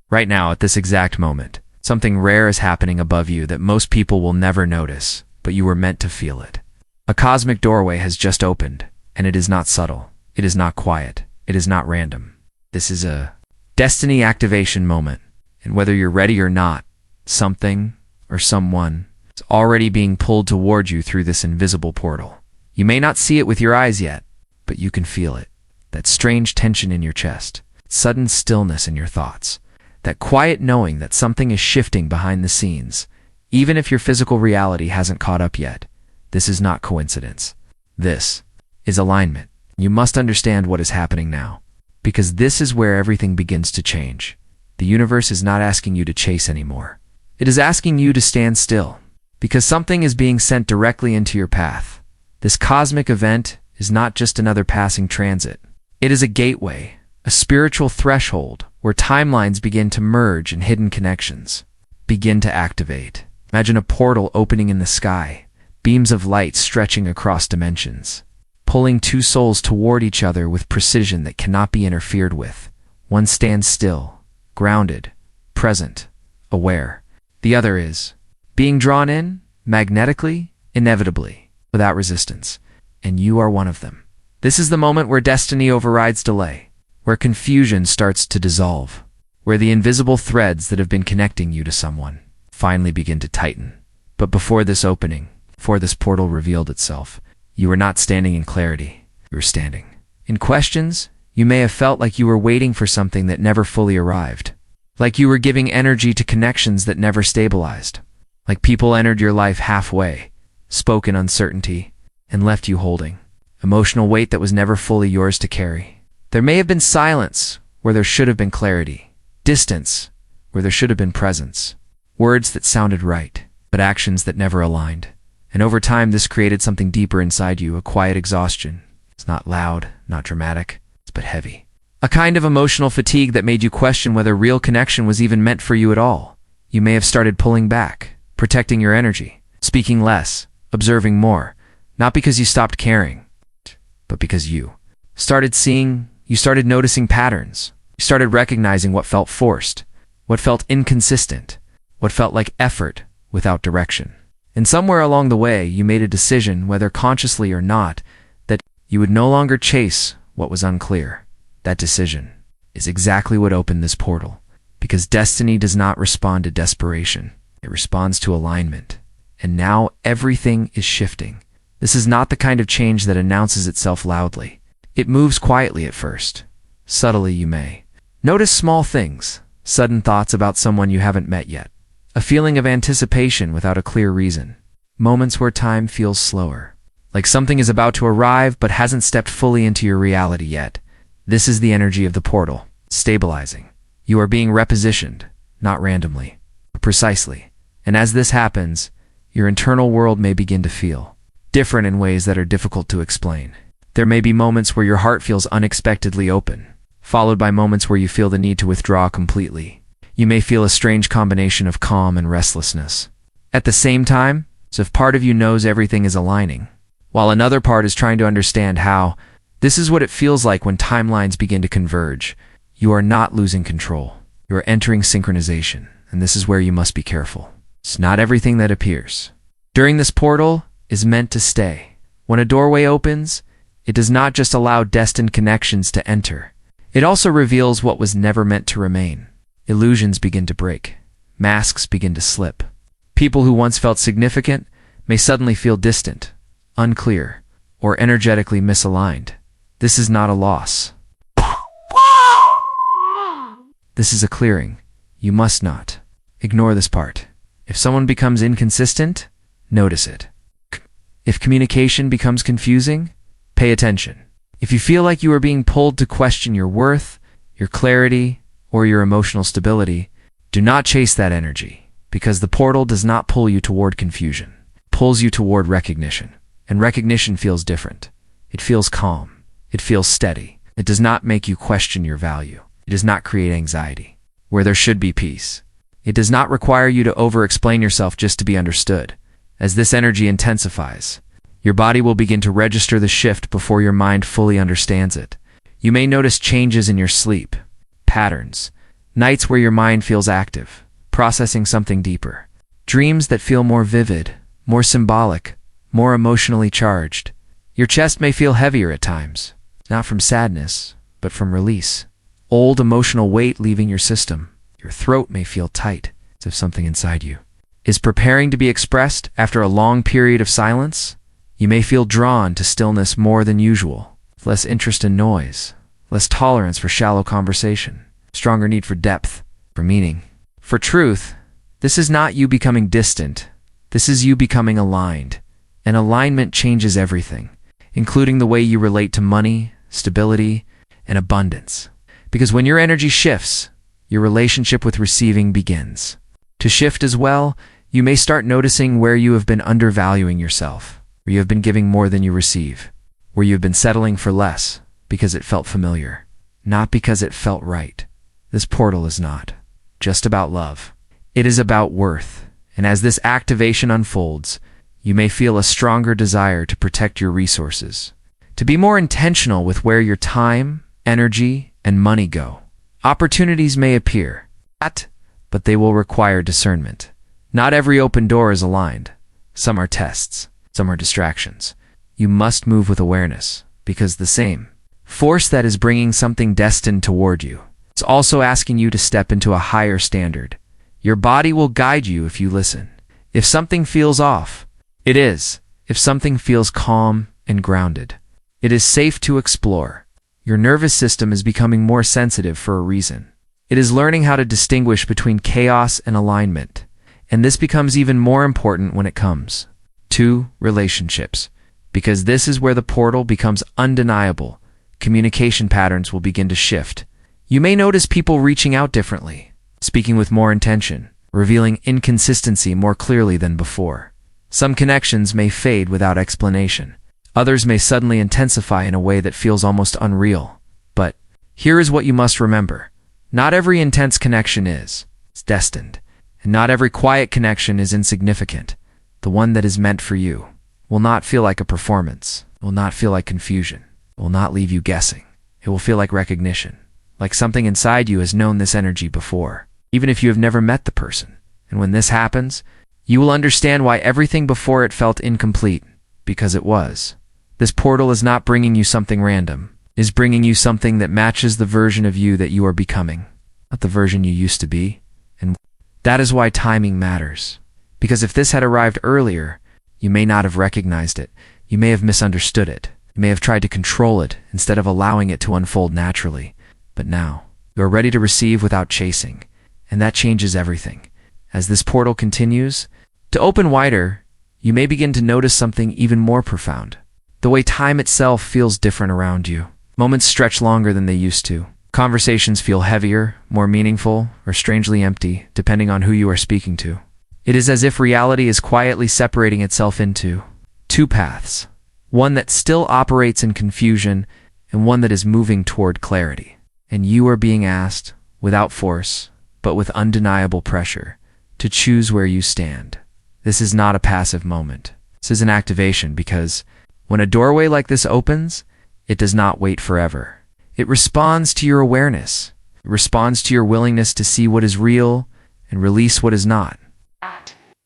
Right now, at this exact moment, something rare is happening above you that most people will never notice, but you were meant to feel it. A cosmic doorway has just opened, and it is not subtle. It is not quiet. It is not random. This is a destiny activation moment, and whether you're ready or not, something or someone is already being pulled toward you through this invisible portal. You may not see it with your eyes yet, but you can feel it. That strange tension in your chest, sudden stillness in your thoughts, that quiet knowing that something is shifting behind the scenes, even if your physical reality hasn't caught up yet. This is not coincidence. This is alignment. You must understand what is happening now, because this is where everything begins to change. The universe is not asking you to chase anymore. It is asking you to stand still, because something is being sent directly into your path. This cosmic event is not just another passing transit. It is a gateway, a spiritual threshold where timelines begin to merge and hidden connections begin to activate. Imagine a portal opening in the sky, beams of light stretching across dimensions, pulling two souls toward each other with precision that cannot be interfered with. One stands still, grounded, present, aware. The other is being drawn in, magnetically, inevitably, without resistance. And you are one of them. This is the moment where destiny overrides delay, where confusion starts to dissolve, where the invisible threads that have been connecting you to someone finally begin to tighten. But before this opening, before this portal revealed itself, you were not standing in clarity. You were standing in questions. You may have felt like you were waiting for something that never fully arrived, like you were giving energy to connections that never stabilized, like people entered your life halfway, spoke in uncertainty, and left you holding emotional weight that was never fully yours to carry. There may have been silence where there should have been clarity, distance where there should have been presence, words that sounded right, but actions that never aligned. And over time, this created something deeper inside you, a quiet exhaustion. It's not loud, not dramatic, but heavy. A kind of emotional fatigue that made you question whether real connection was even meant for you at all. You may have started pulling back, protecting your energy, speaking less, observing more, not because you stopped caring, but because you started noticing patterns. You started recognizing what felt forced, what felt inconsistent, what felt like effort without direction. And somewhere along the way, you made a decision, whether consciously or not, that you would no longer chase what was unclear. That decision is exactly what opened this portal, because destiny does not respond to desperation. It responds to alignment. And now everything is shifting. This is not the kind of change that announces itself loudly. It moves quietly at first. Subtly, you may notice small things, sudden thoughts about someone you haven't met yet, a feeling of anticipation without a clear reason, moments where time feels slower, like something is about to arrive but hasn't stepped fully into your reality yet. This is the energy of the portal, stabilizing. You are being repositioned, not randomly, but precisely. And as this happens, your internal world may begin to feel different in ways that are difficult to explain. There may be moments where your heart feels unexpectedly open, followed by moments where you feel the need to withdraw completely. You may feel a strange combination of calm and restlessness. At the same time, it's as if part of you knows everything is aligning, while another part is trying to understand how. This is what it feels like when timelines begin to converge. You are not losing control. You are entering synchronization, and this is where you must be careful. It's not everything that appears during this portal is meant to stay. When a doorway opens, it does not just allow destined connections to enter. It also reveals what was never meant to remain. Illusions begin to break. Masks begin to slip. People who once felt significant may suddenly feel distant, unclear, or energetically misaligned. This is not a loss. This is a clearing. You must not ignore this part. If someone becomes inconsistent, notice it. If communication becomes confusing, pay attention. If you feel like you are being pulled to question your worth, your clarity, or your emotional stability, do not chase that energy, because the portal does not pull you toward confusion. It pulls you toward recognition. And recognition feels different. It feels calm. It feels steady. It does not make you question your value. It does not create anxiety, where there should be peace. It does not require you to over-explain yourself just to be understood. As this energy intensifies, your body will begin to register the shift before your mind fully understands it. You may notice changes in your sleep, patterns, Nights where your mind feels active, processing something deeper. Dreams that feel more vivid, more symbolic, more emotionally charged. Your chest may feel heavier at times, not from sadness, but from release. Old emotional weight leaving your system. Your throat may feel tight, as if something inside you is preparing to be expressed after a long period of silence. You may feel drawn to stillness more than usual, less interest in noise, less tolerance for shallow conversation, stronger need for depth, for meaning, for truth. This is not you becoming distant. This is you becoming aligned. And alignment changes everything, including the way you relate to money, stability, and abundance. Because when your energy shifts, your relationship with receiving begins to shift as well. You may start noticing where you have been undervaluing yourself, where you have been giving more than you receive, where you have been settling for less because it felt familiar, not because it felt right. This portal is not just about love. It is about worth. And as this activation unfolds, you may feel a stronger desire to protect your resources, to be more intentional with where your time, energy, and money go. Opportunities may appear, but they will require discernment. Not every open door is aligned. Some are tests, some are distractions. You must move with awareness, because the same force that is bringing something destined toward you is also asking you to step into a higher standard. Your body will guide you if you listen. If something feels off, it is. If something feels calm and grounded, it is safe to explore. Your nervous system is becoming more sensitive for a reason. It is learning how to distinguish between chaos and alignment. And this becomes even more important when it comes to relationships, because this is where the portal becomes undeniable. Communication patterns will begin to shift. You may notice people reaching out differently, speaking with more intention, revealing inconsistency more clearly than before. Some connections may fade without explanation. Others may suddenly intensify in a way that feels almost unreal. But here is what you must remember. Not every intense connection is destined. And not every quiet connection is insignificant. The one that is meant for you will not feel like a performance, will not feel like confusion, will not leave you guessing. It will feel like recognition, like something inside you has known this energy before, even if you have never met the person. And when this happens, you will understand why everything before it felt incomplete, because it was. This portal is not bringing you something random. It is bringing you something that matches the version of you that you are becoming, not the version you used to be. And that is why timing matters. Because if this had arrived earlier, you may not have recognized it. You may have misunderstood it. You may have tried to control it instead of allowing it to unfold naturally. But now, you are ready to receive without chasing. And that changes everything. As this portal continues to open wider, you may begin to notice something even more profound. The way time itself feels different around you. Moments stretch longer than they used to. Conversations feel heavier, more meaningful, or strangely empty, depending on who you are speaking to. It is as if reality is quietly separating itself into two paths. One that still operates in confusion, and one that is moving toward clarity. And you are being asked, without force, but with undeniable pressure, to choose where you stand. This is not a passive moment. This is an activation, because when a doorway like this opens, it does not wait forever. It responds to your awareness. It responds to your willingness to see what is real and release what is not.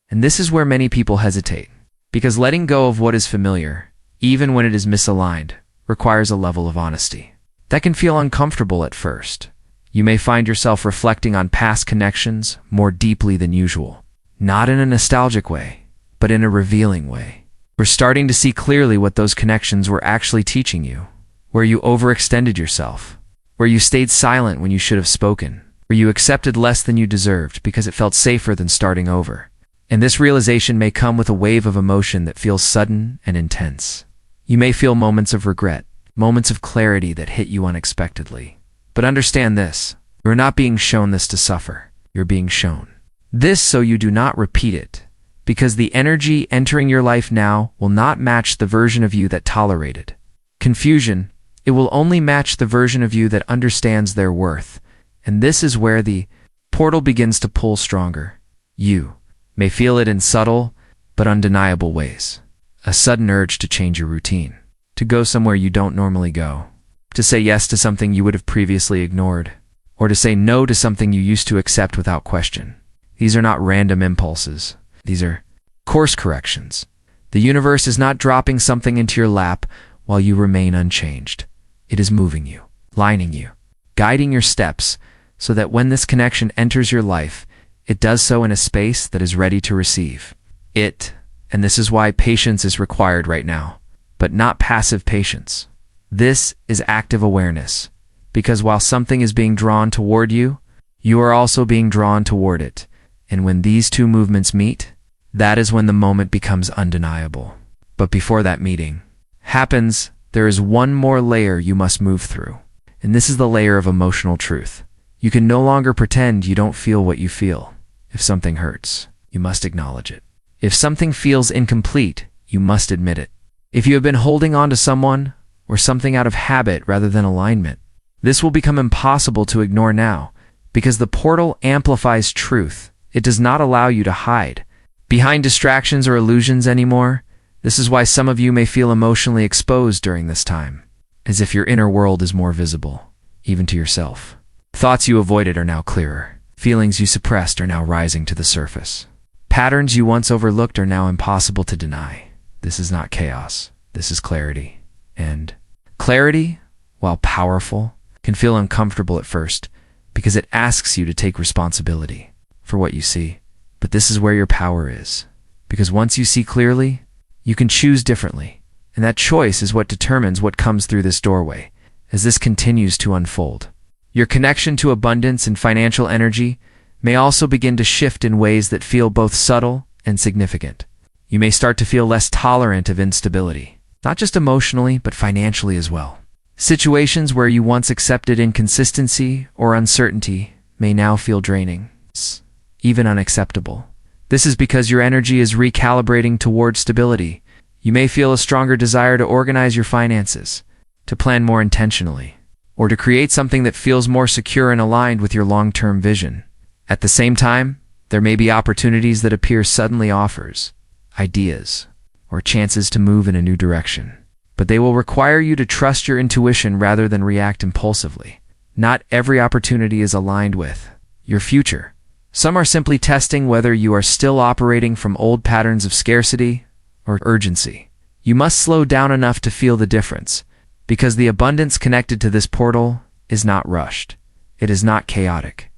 And this is where many people hesitate, because letting go of what is familiar, even when it is misaligned, requires a level of honesty. That can feel uncomfortable at first. You may find yourself reflecting on past connections more deeply than usual. Not in a nostalgic way, but in a revealing way. We're starting to see clearly what those connections were actually teaching you. Where you overextended yourself, where you stayed silent when you should have spoken, where you accepted less than you deserved because it felt safer than starting over. And this realization may come with a wave of emotion that feels sudden and intense. You may feel moments of regret, moments of clarity that hit you unexpectedly. But understand this, you're not being shown this to suffer, you're being shown this so you do not repeat it, because the energy entering your life now will not match the version of you that tolerated confusion. It will only match the version of you that understands their worth. And this is where the portal begins to pull stronger. You may feel it in subtle but undeniable ways. A sudden urge to change your routine, to go somewhere you don't normally go, to say yes to something you would have previously ignored, or to say no to something you used to accept without question. These are not random impulses. These are course corrections. The universe is not dropping something into your lap while you remain unchanged. It is moving you, lining you, guiding your steps so that when this connection enters your life, it does so in a space that is ready to receive it. And this is why patience is required right now, but not passive patience. This is active awareness, because while something is being drawn toward you, you are also being drawn toward it. And when these two movements meet, that is when the moment becomes undeniable. But before that meeting happens, there is one more layer you must move through. And this is the layer of emotional truth. You can no longer pretend you don't feel what you feel. If something hurts, you must acknowledge it. If something feels incomplete, you must admit it. If you have been holding on to someone or something out of habit rather than alignment, this will become impossible to ignore now, because the portal amplifies truth. It does not allow you to hide behind distractions or illusions anymore. This is why some of you may feel emotionally exposed during this time, as if your inner world is more visible, even to yourself. Thoughts you avoided are now clearer. Feelings you suppressed are now rising to the surface. Patterns you once overlooked are now impossible to deny. This is not chaos. This is clarity. And clarity, while powerful, can feel uncomfortable at first because it asks you to take responsibility for what you see. But this is where your power is. Because once you see clearly, you can choose differently. And that choice is what determines what comes through this doorway as this continues to unfold. Your connection to abundance and financial energy may also begin to shift in ways that feel both subtle and significant. You may start to feel less tolerant of instability, not just emotionally, but financially as well. Situations where you once accepted inconsistency or uncertainty may now feel draining, even unacceptable. This is because your energy is recalibrating toward stability. You may feel a stronger desire to organize your finances, to plan more intentionally, or to create something that feels more secure and aligned with your long-term vision. At the same time, there may be opportunities that appear suddenly, offers, ideas, or chances to move in a new direction. But they will require you to trust your intuition rather than react impulsively. Not every opportunity is aligned with your future. Some are simply testing whether you are still operating from old patterns of scarcity or urgency. You must slow down enough to feel the difference, because the abundance connected to this portal is not rushed. It is not chaotic.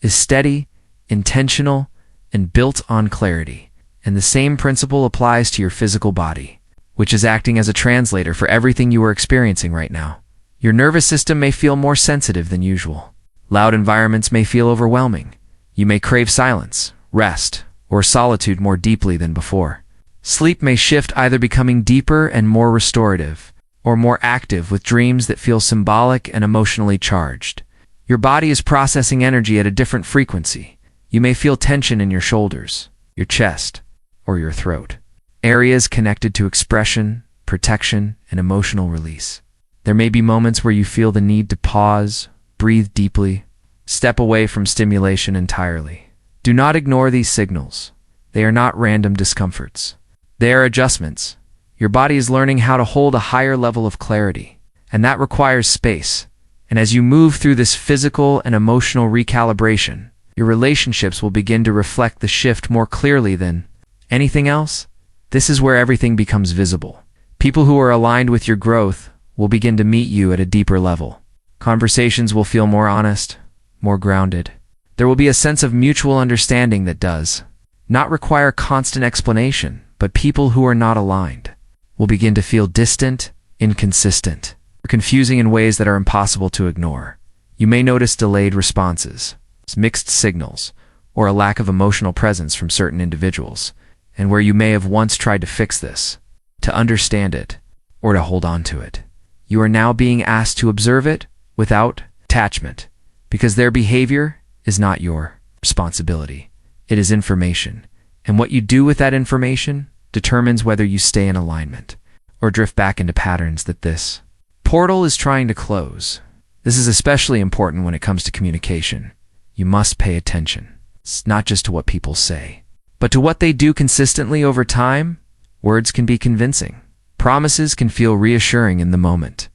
Is steady, intentional, and built on clarity. And the same principle applies to your physical body, which is acting as a translator for everything you are experiencing right now. Your nervous system may feel more sensitive than usual. Loud environments may feel overwhelming. You may crave silence, rest, or solitude more deeply than before. Sleep may shift, either becoming deeper and more restorative, or more active with dreams that feel symbolic and emotionally charged. Your body is processing energy at a different frequency. You may feel tension in your shoulders, your chest, or your throat. Areas connected to expression, protection, and emotional release. There may be moments where you feel the need to pause, breathe deeply, step away from stimulation entirely. Do not ignore these signals. They are not random discomforts. They are adjustments. Your body is learning how to hold a higher level of clarity, and that requires space. And as you move through this physical and emotional recalibration, your relationships will begin to reflect the shift more clearly than anything else. This is where everything becomes visible. People who are aligned with your growth will begin to meet you at a deeper level. Conversations will feel more honest, more grounded. There will be a sense of mutual understanding that does not require constant explanation, but people who are not aligned will begin to feel distant, inconsistent, or confusing in ways that are impossible to ignore. You may notice delayed responses, mixed signals, or a lack of emotional presence from certain individuals, and where you may have once tried to fix this, to understand it, or to hold on to it. You are now being asked to observe it without attachment, because their behavior is not your responsibility. It is information, and what you do with that information determines whether you stay in alignment or drift back into patterns that this portal is trying to close. This is especially important when it comes to communication. You must pay attention. It's not just to what people say, but to what they do consistently over time. Words can be convincing. Promises can feel reassuring in the moment.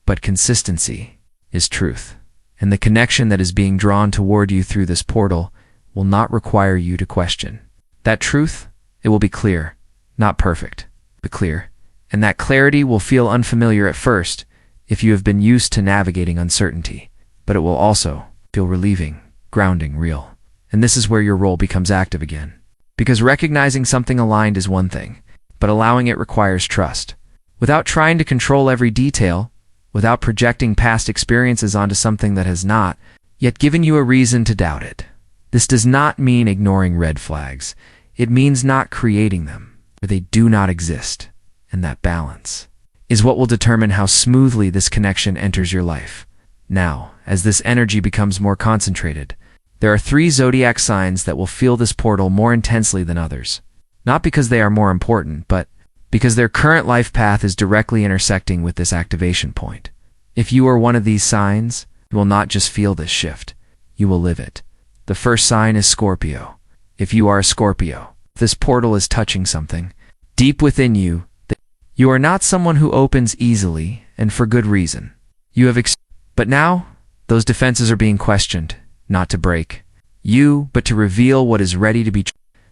But consistency is truth. And the connection that is being drawn toward you through this portal will not require you to question. That truth, it will be clear, not perfect, but clear. And that clarity will feel unfamiliar at first if you have been used to navigating uncertainty, but it will also feel relieving, grounding, real. And this is where your role becomes active again. Because recognizing something aligned is one thing, but allowing it requires trust. Without trying to control every detail, without projecting past experiences onto something that has not yet given you a reason to doubt it. This does not mean ignoring red flags. It means not creating them, where they do not exist. And that balance is what will determine how smoothly this connection enters your life. Now, as this energy becomes more concentrated, there are 3 zodiac signs that will feel this portal more intensely than others. Not because they are more important, but because their current life path is directly intersecting with this activation point. If you are one of these signs, you will not just feel this shift, you will live it. The first sign is Scorpio. If you are a Scorpio, this portal is touching something deep within you. You are not someone who opens easily, and for good reason. But now, those defenses are being questioned, not to break you, but to reveal what is ready to be.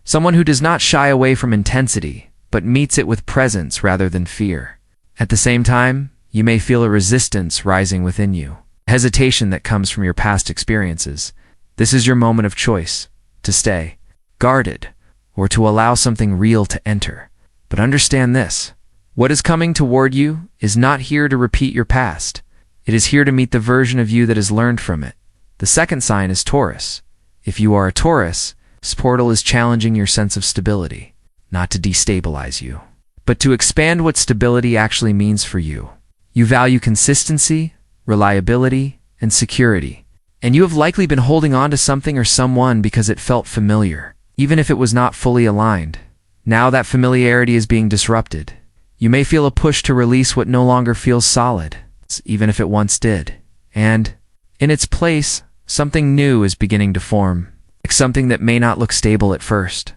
Someone who does not shy away from intensity, but meets it with presence rather than fear. At the same time, you may feel a resistance rising within you, hesitation that comes from your past experiences. This is your moment of choice, to stay guarded, or to allow something real to enter. But understand this. What is coming toward you is not here to repeat your past. It is here to meet the version of you that has learned from it. The second sign is Taurus. If you are a Taurus, this portal is challenging your sense of stability, not to destabilize you, but to expand what stability actually means for you. You value consistency, reliability, and security, and you have likely been holding on to something or someone because it felt familiar, even if it was not fully aligned. Now that familiarity is being disrupted. You may feel a push to release what no longer feels solid, even if it once did. And, in its place, something new is beginning to form, like something that may not look stable at first,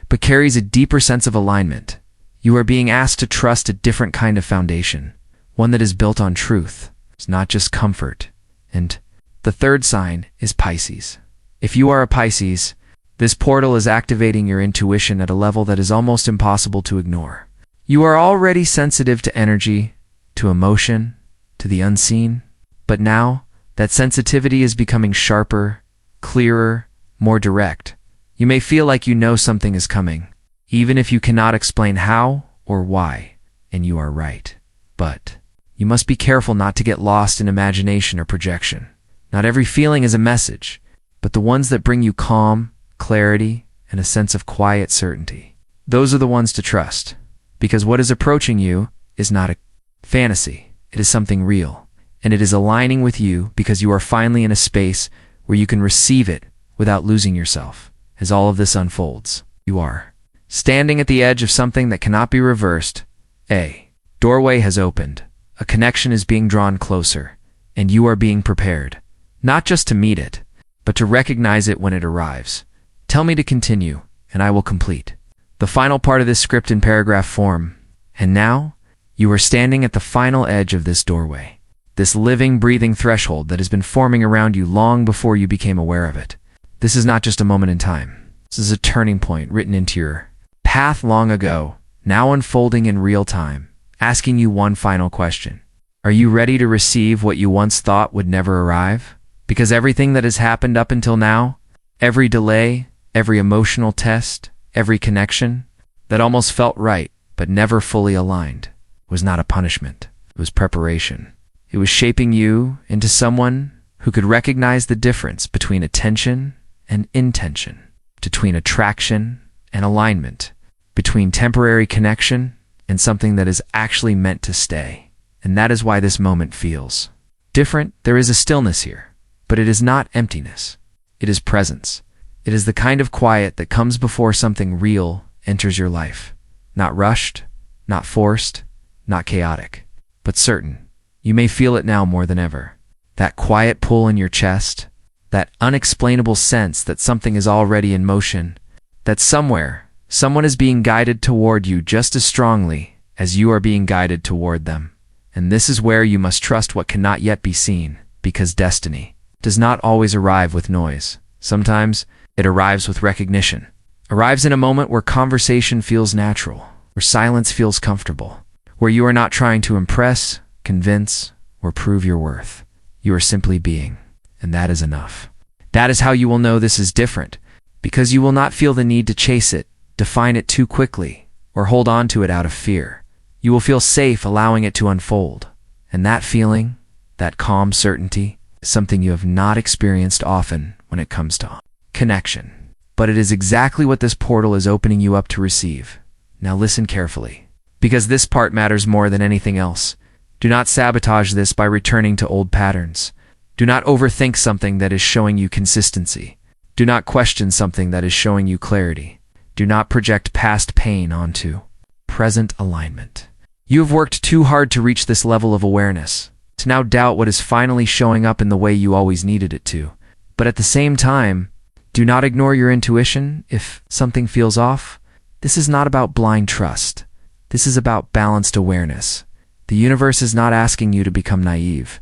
but carries a deeper sense of alignment. You are being asked to trust a different kind of foundation, one that is built on truth. It's not just comfort. And the third sign is Pisces. If you are a Pisces, this portal is activating your intuition at a level that is almost impossible to ignore. You are already sensitive to energy, to emotion, to the unseen, but now that sensitivity is becoming sharper, clearer, more direct. You may feel like you know something is coming, even if you cannot explain how or why, and you are right. But you must be careful not to get lost in imagination or projection. Not every feeling is a message, but the ones that bring you calm, clarity, and a sense of quiet certainty. Those are the ones to trust. Because what is approaching you is not a fantasy. It is something real. And it is aligning with you because you are finally in a space where you can receive it without losing yourself. As all of this unfolds, you are standing at the edge of something that cannot be reversed. A doorway has opened. A connection is being drawn closer. And you are being prepared, not just to meet it, but to recognize it when it arrives. Tell me to continue, and I will complete the final part of this script in paragraph form. And now, you are standing at the final edge of this doorway, this living, breathing threshold that has been forming around you long before you became aware of it. This is not just a moment in time. This is a turning point written into your path long ago, now unfolding in real time, asking you one final question. Are you ready to receive what you once thought would never arrive? Because everything that has happened up until now, every delay, every emotional test, every connection that almost felt right but never fully aligned was not a punishment. It was preparation. It was shaping you into someone who could recognize the difference between attention and intention, between attraction and alignment, between temporary connection and something that is actually meant to stay. And that is why this moment feels different. There is a stillness here, but it is not emptiness. It is presence. It is the kind of quiet that comes before something real enters your life. Not rushed, not forced, not chaotic, but certain. You may feel it now more than ever. That quiet pull in your chest, that unexplainable sense that something is already in motion, that somewhere, someone is being guided toward you just as strongly as you are being guided toward them. And this is where you must trust what cannot yet be seen, because destiny does not always arrive with noise. Sometimes it arrives with recognition. Arrives in a moment where conversation feels natural, where silence feels comfortable, where you are not trying to impress, convince, or prove your worth. You are simply being, and that is enough. That is how you will know this is different, because you will not feel the need to chase it, define it too quickly, or hold on to it out of fear. You will feel safe allowing it to unfold. And that feeling, that calm certainty, is something you have not experienced often when it comes to connection. But it is exactly what this portal is opening you up to receive. Now listen carefully, because this part matters more than anything else. Do not sabotage this by returning to old patterns. Do not overthink something that is showing you consistency. Do not question something that is showing you clarity. Do not project past pain onto present alignment. You have worked too hard to reach this level of awareness, to now doubt what is finally showing up in the way you always needed it to. But at the same time, do not ignore your intuition if something feels off. This is not about blind trust. This is about balanced awareness. The universe is not asking you to become naive.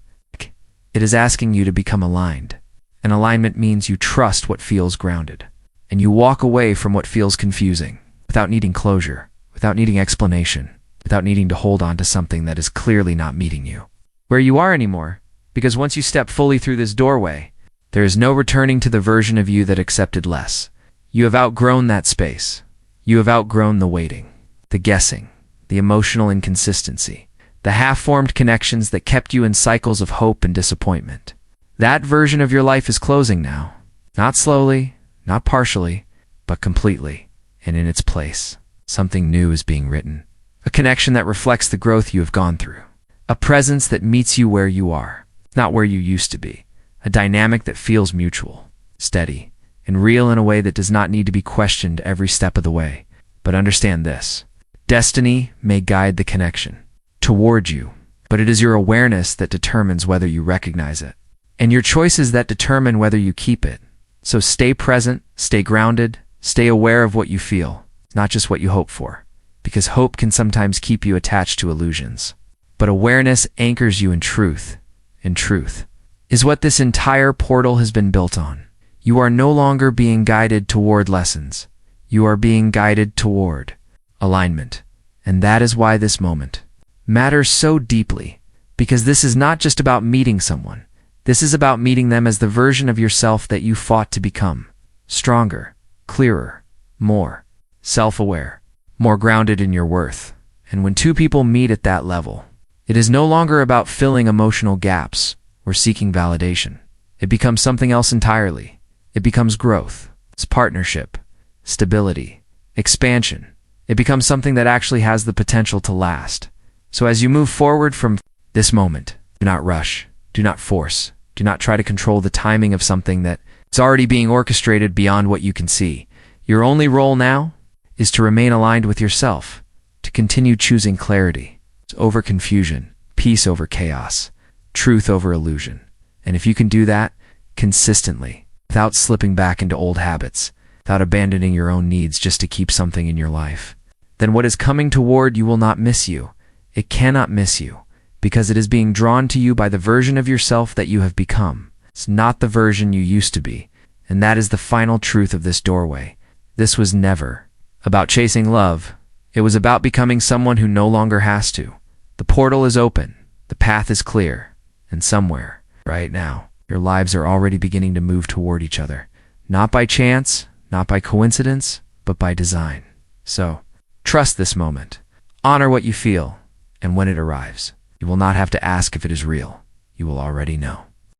It is asking you to become aligned. And alignment means you trust what feels grounded. And you walk away from what feels confusing, without needing closure, without needing explanation, without needing to hold on to something that is clearly not meeting you where you are anymore. Because once you step fully through this doorway, there is no returning to the version of you that accepted less. You have outgrown that space. You have outgrown the waiting, the guessing, the emotional inconsistency, the half-formed connections that kept you in cycles of hope and disappointment. That version of your life is closing now. Not slowly, not partially, but completely. And in its place, something new is being written. A connection that reflects the growth you have gone through. A presence that meets you where you are, not where you used to be. A dynamic that feels mutual, steady, and real in a way that does not need to be questioned every step of the way. But understand this. Destiny may guide the connection toward you, but it is your awareness that determines whether you recognize it, and your choices that determine whether you keep it. So stay present, stay grounded, stay aware of what you feel, not just what you hope for, because hope can sometimes keep you attached to illusions. But awareness anchors you in truth, and truth is what this entire portal has been built on. You are no longer being guided toward lessons. You are being guided toward alignment. And that is why this moment matters so deeply, because this is not just about meeting someone. This is about meeting them as the version of yourself that you fought to become. Stronger, clearer, more self-aware, more grounded in your worth. And when two people meet at that level, it is no longer about filling emotional gaps or seeking validation. It becomes something else entirely. It becomes growth. It's partnership, stability, expansion. It becomes something that actually has the potential to last. So as you move forward from this moment, do not rush, do not force, do not try to control the timing of something that is already being orchestrated beyond what you can see. Your only role now is to remain aligned with yourself, to continue choosing clarity over confusion, peace over chaos, truth over illusion. And if you can do that consistently, without slipping back into old habits, without abandoning your own needs just to keep something in your life, then what is coming toward you will not miss you. It cannot miss you, because it is being drawn to you by the version of yourself that you have become. It's not the version you used to be. And that is the final truth of this doorway. This was never about chasing love. It was about becoming someone who no longer has to. The portal is open. The path is clear. And somewhere, right now, your lives are already beginning to move toward each other. Not by chance, not by coincidence, but by design. So, trust this moment. Honor what you feel. And when it arrives, you will not have to ask if it is real. You will already know.